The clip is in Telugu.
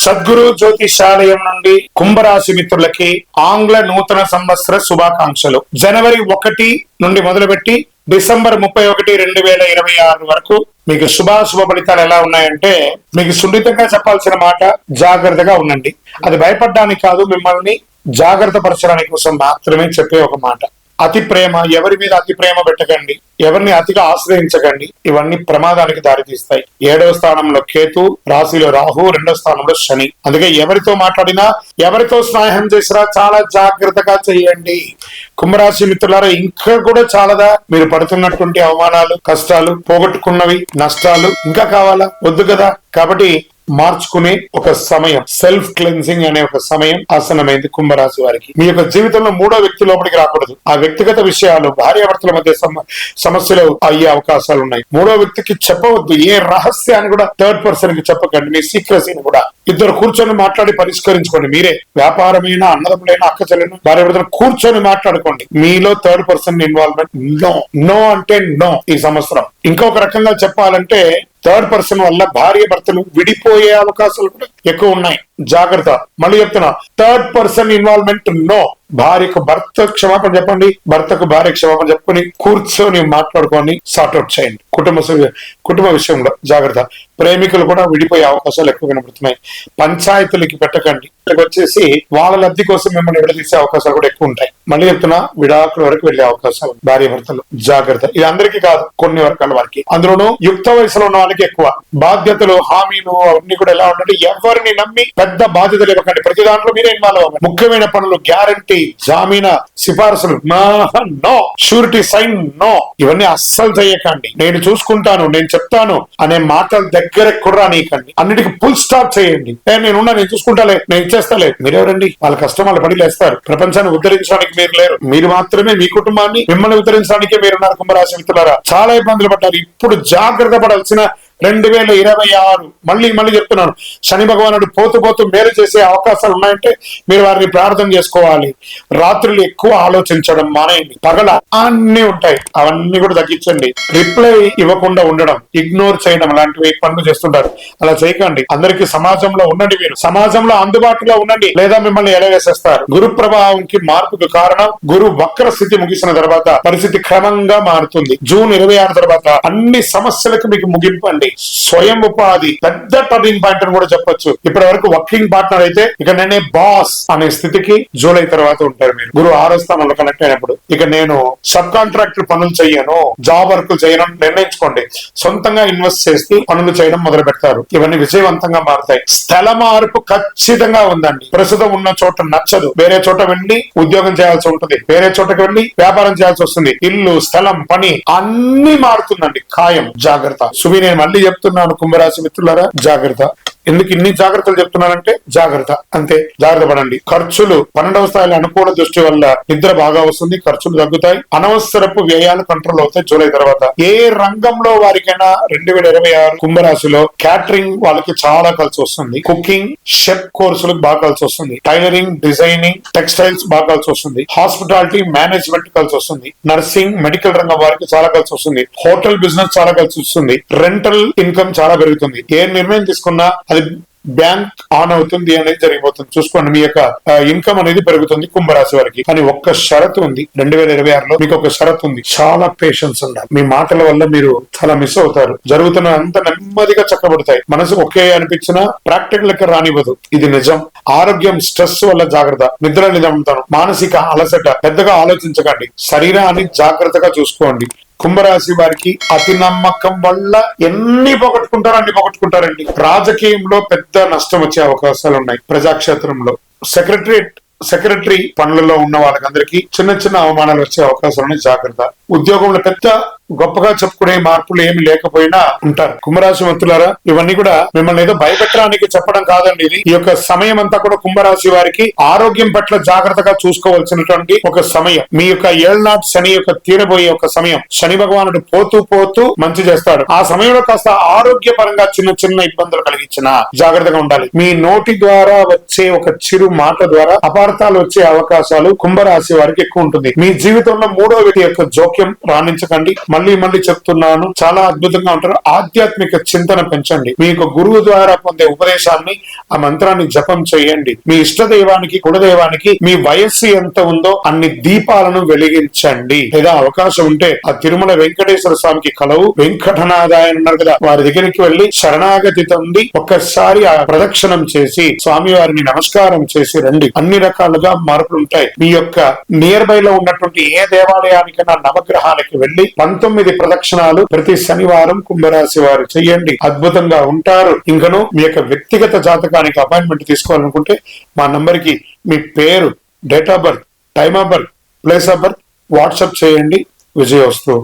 సద్గురు జ్యోతిషాలయం నుండి కుంభరాశి మిత్రులకి ఆంగ్ల నూతన సంవత్సర శుభాకాంక్షలు. జనవరి 1 నుండి మొదలుపెట్టి డిసెంబర్ 31, 2026 వరకు మీకు శుభ ఫలితాలు ఎలా ఉన్నాయంటే, మీకు సున్నితంగా చెప్పాల్సిన మాట జాగ్రత్తగా ఉండండి. అది భయపడడానికి కాదు, మిమ్మల్ని జాగ్రత్త పరచడానికి కోసం మాత్రమే చెప్పే ఒక మాట. అతి ప్రేమ, ఎవరి మీద అతి ప్రేమ పెట్టకండి, ఎవరిని అతిగా ఆశ్రయించకండి. ఇవన్నీ ప్రమాదానికి దారితీస్తాయి. 7వ స్థానంలో కేతు, రాశిలో రాహు, 2వ స్థానంలో శని. అందుకే ఎవరితో మాట్లాడినా, ఎవరితో స్నేహం చేసినా చాలా జాగ్రత్తగా చేయండి. కుంభరాశి మిత్రులారా, ఇంకా కూడా చాలాదా మీరు పడుతున్నటువంటి అవమానాలు, కష్టాలు, పోగొట్టుకున్నవి, నష్టాలు ఇంకా కావాలా? వద్దు కదా. కాబట్టి మార్చుకునే ఒక సమయం, సెల్ఫ్ క్లెన్సింగ్ అనే ఒక సమయం ఆసనమైంది కుంభరాశి వారికి. మీ యొక్క జీవితంలో 3వ వ్యక్తి లోపలికి రాకూడదు. ఆ వ్యక్తిగత విషయాలు, భార్యాభర్తల మధ్య సమస్యలు అయ్యే అవకాశాలు ఉన్నాయి. 3వ వ్యక్తికి చెప్పవద్దు. ఏ రహస్యాన్ని కూడా థర్డ్ పర్సన్ కి చెప్పకండి. మీ సీక్రెసీని కూడా ఇద్దరు కూర్చొని మాట్లాడి పరిష్కరించుకోండి. మీరే వ్యాపారమైన, అన్నదమ్ములైన, అక్క చెల్లెలు, భార్యాభర్తలు కూర్చొని మాట్లాడుకోండి. మీలో థర్డ్ పర్సన్ ఇన్వాల్వ్మెంట్ నో అంటే నో. ఈ సంవత్సరం ఇంకొక రకంగా చెప్పాలంటే, థర్డ్ పర్సన్ వల్ల భార్య భర్తలు విడిపోయే అవకాశాలు కూడా ఎక్కువ ఉన్నాయి. జాగ్రత్త. మళ్ళీ చెప్తున్నా, థర్డ్ పర్సన్ ఇన్వాల్వ్మెంట్ నో. భార్యకు భర్త క్షమాపణ చెప్పండి, భర్తకు భార్య క్షమాపణ చెప్పుకొని కూర్చొని మాట్లాడుకొని సార్ట్అవుట్ చేయండి. కుటుంబ విషయంలో జాగ్రత్త. ప్రేమికులు కూడా విడిపోయే అవకాశాలు ఎక్కువ కనబడుతున్నాయి. పంచాయతీలకి పెట్టకండి. వచ్చేసి వాళ్ళ లబ్ధి కోసం మిమ్మల్ని విడదీసే అవకాశాలు కూడా ఎక్కువ ఉంటాయి. మళ్ళీ చెప్తున్నా, విడాకుల వరకు వెళ్లే అవకాశాలు భార్య భర్తలు జాగ్రత్త. ఇది అందరికీ కాదు, కొన్ని వర్గాల వారికి. అందులోనూ యుక్త వయసులో ఉన్న వాళ్ళకి ఎక్కువ. బాధ్యతలు, హామీలు అవన్నీ కూడా ఎలా ఉండండి. ఎవరిని నమ్మి పెద్ద బాధ్యతలు ఇవ్వకండి. ప్రతి దాంట్లో మీరే ఇన్వాల్వ్ అవ్వండి. ముఖ్యమైన పనులు, గ్యారంటీ, జామీనా, సిఫార్సులు నో, షూరిటీ సైన్ నో, ఇవన్నీ అస్సలు చేయకండి. నేను చూసుకుంటాను, నేను చెప్తాను అనే మాటల దగ్గర కూడా నీకండి. అన్నిటికీ ఫుల్ స్టాప్ చేయండి. నేను చూసుకుంటాలే, నేను ఇచ్చేస్తాలే. మీరెవరండి? వాళ్ళ కష్టం వాళ్ళు పడి లేస్తారు. ప్రపంచాన్ని ఉద్ధరించడానికి మీరు లేరు. మీరు మాత్రమే మీ కుటుంబాన్ని, మిమ్మల్ని ఉద్ధరించడానికే మీరున్నారు. కుంభరాశి మిత్రులారా, చాలా ఇబ్బందులు పడ్డారు. ఇప్పుడు జాగ్రత్త పడాల్సిన 2026. మళ్ళీ చెప్తున్నాను, శని భగవానుడు పోతూ మేలు చేసే అవకాశాలు ఉన్నాయంటే మీరు వారిని ప్రార్థన చేసుకోవాలి. రాత్రులు ఎక్కువ ఆలోచించడం మానేయండి. పగల అన్ని ఉంటాయి, అవన్నీ కూడా తగ్గించండి. రిప్లై ఇవ్వకుండా ఉండడం, ఇగ్నోర్ చేయడం లాంటివి పనులు చేస్తుంటారు. అలా చేయకండి. అందరికీ సమాజంలో ఉండండి. మీరు సమాజంలో అందుబాటులో ఉండండి, లేదా మిమ్మల్ని ఎలవేసేస్తారు. గురు ప్రభావంకి మార్పుకు కారణం, గురు వక్ర స్థితి ముగిసిన తర్వాత పరిస్థితి క్రమంగా మారుతుంది. జూన్ 26 తర్వాత అన్ని సమస్యలకు మీకు ముగింపు అండి. స్వయం ఉపాధి పెద్ద టర్నింగ్ పాయింట్ అని కూడా చెప్పొచ్చు. ఇప్పటి వరకు వర్కింగ్ పార్ట్నర్ అయితే ఇక నేనే బాస్ అనే స్థితికి జూలై తర్వాత ఉంటారు మీరు. గురు 6వ స్థానంలో కనెక్ట్ అయినప్పుడు ఇక నేను సబ్ కాంట్రాక్టర్ పనులు చేయను, జాబ్ వర్క్ చేయను నిర్ణయించుకోండి. సొంతంగా ఇన్వెస్ట్ చేసి పనులు చేయడం మొదలు పెడతారు. ఇవన్నీ విజయవంతంగా మారుతాయి. స్థల మార్పు ఖచ్చితంగా ఉందండి. ప్రస్తుతం ఉన్న చోట నచ్చదు, వేరే చోట వెళ్ళి ఉద్యోగం చేయాల్సి ఉంటుంది, వేరే చోటకి వెళ్ళి వ్యాపారం చేయాల్సి వస్తుంది. ఇల్లు, స్థలం, పని అన్ని మారుతుందండి. ఖాయం. జాగ్రత్త. సువి, నేను మళ్ళీ చెప్తున్నాను కుంభరాశి మిత్రులారా, జాగ్రత్త. ఎందుకు ఇన్ని జాగ్రత్తలు చెప్తున్నానంటే జాగ్రత్త, అంతే. జాగ్రత్త పడండి. ఖర్చులు 12వ స్థాయిలో అనుకూల దృష్టి వల్ల నిద్ర బాగా వస్తుంది, ఖర్చులు తగ్గుతాయి, అనవసరపు వ్యయాలు కంట్రోల్ అవుతాయి జూలై తర్వాత. ఏ రంగంలో వారికైనా 2026 కుంభరాశిలో క్యాటరింగ్ వాళ్ళకి చాలా కలిసి వస్తుంది. కుకింగ్, షెఫ్ కోర్సులకు బాగా కలిసి వస్తుంది. టైలరింగ్, డిజైనింగ్, టెక్స్టైల్స్ బాగా కలిసి వస్తుంది. హాస్పిటాలిటీ మేనేజ్మెంట్ కలిసి వస్తుంది. నర్సింగ్, మెడికల్ రంగం వారికి చాలా కలిసి వస్తుంది. హోటల్ బిజినెస్ చాలా కలిసి వస్తుంది. రెంటల్ ఇన్కమ్ చాలా పెరుగుతుంది. ఏ నిర్ణయం తీసుకున్నా అది బ్యాంక్ ఆన్ అవుతుంది అనేది జరిగిపోతుంది. చూసుకోండి, మీ యొక్క ఇన్కమ్ అనేది పెరుగుతుంది కుంభరాశి వారికి. కానీ ఒక్క షరతు ఉంది. 2026లో మీకు ఒక షరతు ఉంది. చాలా పేషెన్స్ ఉండాలి. మీ మాటల వల్ల మీరు చాలా మిస్ అవుతారు. జరుగుతున్న అంత నెమ్మదిగా చక్కబడతాయి. మనసు ఒకే అనిపించినా ప్రాక్టికల్ లెక్క రానివ్వదు. ఇది నిజం. ఆరోగ్యం, స్ట్రెస్ వల్ల జాగ్రత్త. నిద్ర నిజంతాను, మానసిక అలసట, పెద్దగా ఆలోచించకండి. శరీరాన్ని జాగ్రత్తగా చూసుకోండి. కుంభరాశి వారికి అతి నమ్మకం వల్ల ఎన్ని పోగొట్టుకుంటారండి. రాజకీయంలో పెద్ద నష్టం వచ్చే అవకాశాలు ఉన్నాయి. ప్రజాక్షేత్రంలో సెక్రటరీ పనులలో ఉన్న వాళ్ళకందరికీ చిన్న అవమానాలు వచ్చే అవకాశాలు ఉన్నాయి. జాగ్రత్త. ఉద్యోగంలో పెద్ద గొప్పగా చెప్పుకునే మార్పులు ఏమి లేకపోయినా ఉంటారు. కుంభరాశి మిత్రులారా, ఇవన్నీ కూడా మిమ్మల్ని ఏదో భయపెట్టడానికి చెప్పడం కాదండి. ఇది ఈ యొక్క సమయం అంతా కూడా కుంభరాశి వారికి ఆరోగ్యం పట్ల జాగ్రత్తగా చూసుకోవాల్సినటువంటి ఒక సమయం. మీ యొక్క ఏళ్నాటి శని యొక్క తీరబోయే ఒక సమయం. శని భగవానుడు పోతూ మంచి చేస్తాడు. ఆ సమయంలో కాస్త ఆరోగ్యపరంగా చిన్న ఇబ్బందులు కలిగించిన జాగ్రత్తగా ఉండాలి. మీ నోటి ద్వారా వచ్చే ఒక చిరు మాట ద్వారా అపార్థాలు వచ్చే అవకాశాలు కుంభరాశి వారికి ఎక్కువ ఉంటుంది. మీ జీవితంలో 3వ వ్యక్తి యొక్క జోక్యం రాణించకండి. మళ్ళీ చెప్తున్నాను, చాలా అద్భుతంగా ఉంటారు. ఆధ్యాత్మిక చింతన పెంచండి. మీకు గురువు ద్వారా పొందే ఉపదేశాన్ని, ఆ మంత్రాన్ని జపం చేయండి. మీ ఇష్ట దైవానికి, కులదైవానికి మీ వయస్సు ఎంత ఉందో అన్ని దీపాలను వెలిగించండి. లేదా అవకాశం ఉంటే ఆ తిరుమల వెంకటేశ్వర స్వామికి కలవు వెంకటనాథాయన ఉన్నారు కదా, వారి దగ్గరికి వెళ్లి శరణాగతి పొంది ఒక్కసారి ఆ ప్రదక్షిణం చేసి స్వామి వారిని నమస్కారం చేసి రండి. అన్ని రకాలుగా మార్పులు ఉంటాయి. మీ యొక్క నియర్ బై లో ఉన్నటువంటి ఏ దేవాలయానికైనా నవగ్రహాలకి వెళ్లి 19 ప్రదక్షిణాలు ప్రతి శనివారం కుంభరాశి వారు చెయ్యండి. అద్భుతంగా ఉంటారు. ఇంకను మీ యొక్క వ్యక్తిగత జాతకానికి అపాయింట్మెంట్ తీసుకోవాలనుకుంటే మా నంబర్ కి మీ పేరు, date of birth, time of birth, place of birth WhatsApp చేయండి. విజయోస్తు.